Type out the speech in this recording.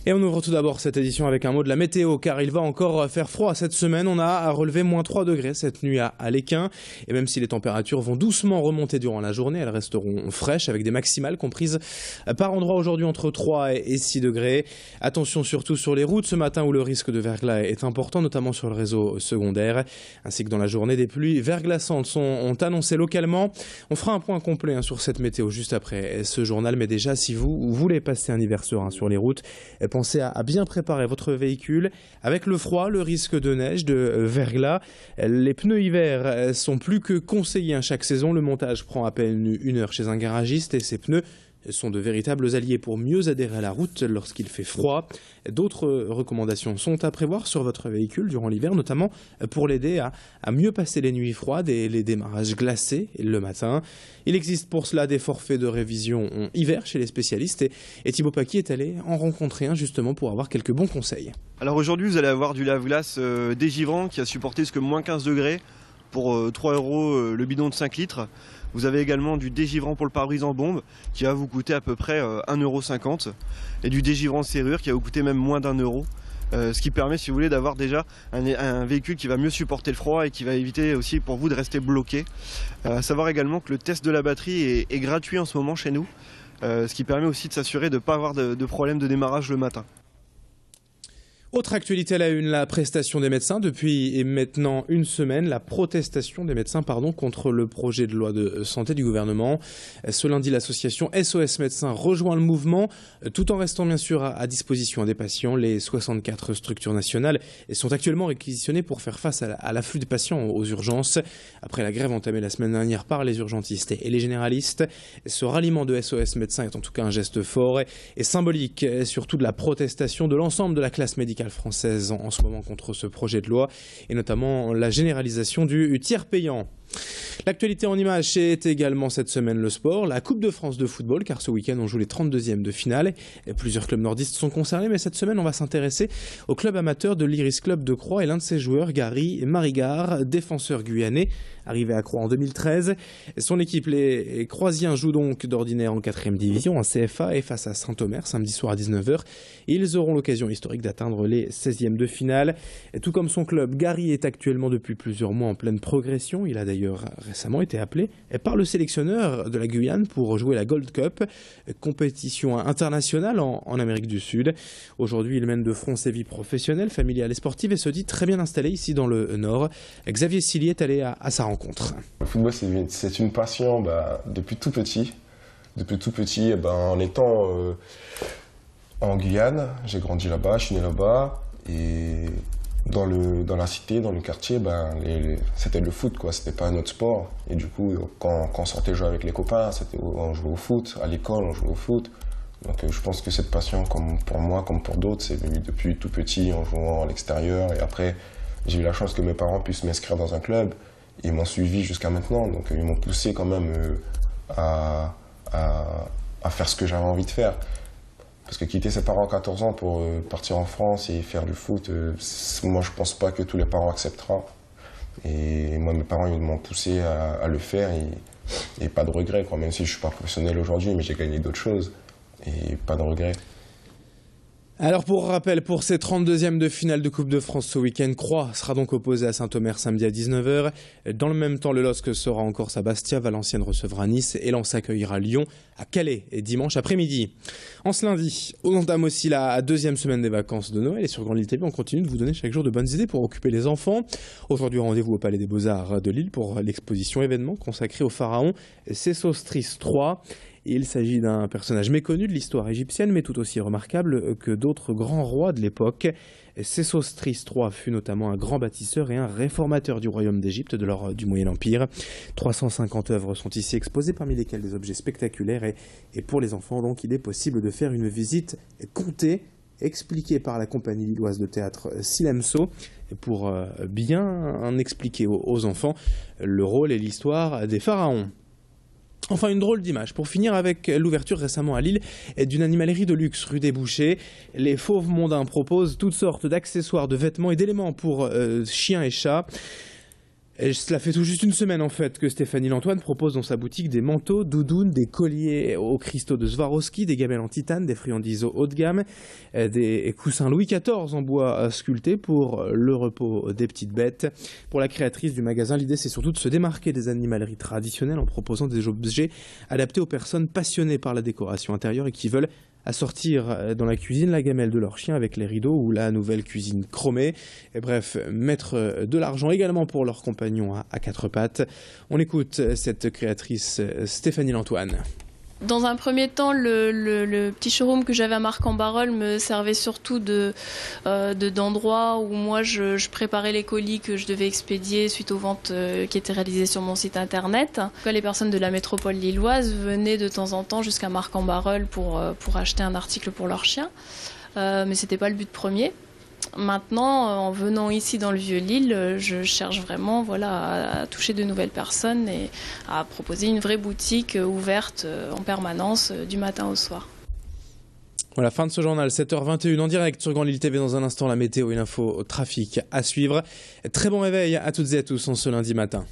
Et on ouvre tout d'abord cette édition avec un mot de la météo, car il va encore faire froid cette semaine. On a relevé moins 3 degrés cette nuit à Léquin. Et même si les températures vont doucement remonter durant la journée, elles resteront fraîches avec des maximales comprises par endroits aujourd'hui entre 3 et 6 degrés. Attention surtout sur les routes ce matin où le risque de verglas est important, notamment sur le réseau secondaire. Ainsi que dans la journée, des pluies verglaçantes sont annoncées localement. On fera un point complet sur cette météo juste après ce journal. Mais déjà, si vous voulez passer un hiver serein sur les routes, pensez à bien préparer votre véhicule. Avec le froid, le risque de neige, de verglas, les pneus hiver sont plus que conseillés chaque saison. Le montage prend à peine 1 heure chez un garagiste et ces pneus sont de véritables alliés pour mieux adhérer à la route lorsqu'il fait froid. D'autres recommandations sont à prévoir sur votre véhicule durant l'hiver, notamment pour l'aider à mieux passer les nuits froides et les démarrages glacés le matin. Il existe pour cela des forfaits de révision hiver chez les spécialistes et Thibaut Paquis est allé en rencontrer un justement pour avoir quelques bons conseils. Alors aujourd'hui vous allez avoir du lave-glace dégivrant qui a supporté jusqu'à moins 15 degrés pour 3 € le bidon de 5 litres. Vous avez également du dégivrant pour le pare-brise en bombe qui va vous coûter à peu près 1,50 € et du dégivrant serrure qui va vous coûter même moins d'1 €. Ce qui permet, si vous voulez, d'avoir déjà un véhicule qui va mieux supporter le froid et qui va éviter aussi pour vous de rester bloqué. À savoir également que le test de la batterie est gratuit en ce moment chez nous, ce qui permet aussi de s'assurer de ne pas avoir de problème de démarrage le matin. Autre actualité à la une, la prestation des médecins. Depuis maintenant une semaine, la protestation des médecins contre le projet de loi de santé du gouvernement. Ce lundi, l'association SOS Médecins rejoint le mouvement, tout en restant bien sûr à disposition des patients. Les 64 structures nationales sont actuellement réquisitionnées pour faire face à l'afflux de patients aux urgences. Après la grève entamée la semaine dernière par les urgentistes et les généralistes, ce ralliement de SOS Médecins est en tout cas un geste fort et symbolique, surtout de la protestation de l'ensemble de la classe médicale française en ce moment contre ce projet de loi et notamment la généralisation du tiers payant. L'actualité en images, c'est également cette semaine le sport, la Coupe de France de football, car ce week-end on joue les 32e de finale. Et plusieurs clubs nordistes sont concernés, mais cette semaine on va s'intéresser au club amateur de l'Iris Club de Croix et l'un de ses joueurs, Gary Marigard, défenseur guyanais, arrivé à Croix en 2013. Son équipe, les Croisiens, joue donc d'ordinaire en 4e division, en CFA, et face à Saint-Omer, samedi soir à 19 h. Ils auront l'occasion historique d'atteindre les 16e de finale. Et tout comme son club, Gary est actuellement depuis plusieurs mois en pleine progression. Il a d'ailleurs récemment été appelé par le sélectionneur de la Guyane pour jouer la Gold Cup, compétition internationale en Amérique du Sud. Aujourd'hui, il mène de front ses vies professionnelles, familiales et sportives et se dit très bien installé ici dans le Nord. Xavier Silly est allé à sa rencontre. Le football, c'est une passion depuis tout petit. Depuis tout petit, en étant en Guyane, j'ai grandi là-bas, je suis né là-bas. Et dans la cité, dans le quartier, c'était le foot, quoi. C'était pas un autre sport. Et du coup, quand on sortait jouer avec les copains, on jouait au foot. À l'école, on jouait au foot. Donc je pense que cette passion, comme pour moi, comme pour d'autres, c'est venu depuis tout petit, en jouant à l'extérieur. Et après, j'ai eu la chance que mes parents puissent m'inscrire dans un club. Ils m'ont suivi jusqu'à maintenant. Donc ils m'ont poussé quand même à faire ce que j'avais envie de faire. Parce que quitter ses parents à 14 ans pour partir en France et faire du foot, moi je pense pas que tous les parents accepteront. Et moi mes parents ils m'ont poussé à le faire et pas de regret, quoi. Même si je suis pas professionnel aujourd'hui, mais j'ai gagné d'autres choses et pas de regret. Alors pour rappel, pour ces 32e de finale de Coupe de France ce week-end, Croix sera donc opposé à Saint-Omer samedi à 19 h. Dans le même temps, le LOSC sera en Corse à Bastia, Valenciennes recevra Nice et Lens accueillera Lyon à Calais et dimanche après-midi. En ce lundi, on entame aussi la 2e semaine des vacances de Noël et sur Grande Île TV, on continue de vous donner chaque jour de bonnes idées pour occuper les enfants. Aujourd'hui, rendez-vous au Palais des Beaux-Arts de Lille pour l'exposition événement consacrée au pharaon Sésostris III. Il s'agit d'un personnage méconnu de l'histoire égyptienne, mais tout aussi remarquable que d'autres grands rois de l'époque. Sésostris III fut notamment un grand bâtisseur et un réformateur du royaume d'Égypte de lors du Moyen Empire. 350 œuvres sont ici exposées, parmi lesquelles des objets spectaculaires. Et pour les enfants, donc, il est possible de faire une visite comptée, expliquée par la compagnie lilloise de théâtre Silemso, pour bien expliquer aux enfants le rôle et l'histoire des pharaons. Enfin, une drôle d'image pour finir avec l'ouverture récemment à Lille d'une animalerie de luxe rue des Bouchers. Les Fauves Mondains proposent toutes sortes d'accessoires, de vêtements et d'éléments pour chiens et chats. Et cela fait tout juste une semaine en fait que Stéphanie Lantoine propose dans sa boutique des manteaux, doudounes, des colliers aux cristaux de Swarovski, des gamelles en titane, des friandises haut de gamme, des coussins Louis XIV en bois sculpté pour le repos des petites bêtes. Pour la créatrice du magasin, l'idée c'est surtout de se démarquer des animaleries traditionnelles en proposant des objets adaptés aux personnes passionnées par la décoration intérieure et qui veulent à sortir dans la cuisine la gamelle de leur chien avec les rideaux ou la nouvelle cuisine chromée. Et bref, mettre de l'argent également pour leurs compagnons à quatre pattes. On écoute cette créatrice Stéphanie Lantoine. Dans un premier temps, le petit showroom que j'avais à Marcq-en-Barœul me servait surtout d'endroit où moi je préparais les colis que je devais expédier suite aux ventes qui étaient réalisées sur mon site internet. Les personnes de la métropole lilloise venaient de temps en temps jusqu'à Marcq-en-Barœul pour acheter un article pour leur chien, mais c'était pas le but premier. Maintenant, en venant ici dans le Vieux-Lille, je cherche vraiment à toucher de nouvelles personnes et à proposer une vraie boutique ouverte en permanence du matin au soir. Voilà, fin de ce journal, 7h21 en direct sur Grand Lille TV. Dans un instant, la météo et l'info trafic à suivre. Très bon réveil à toutes et à tous en ce lundi matin.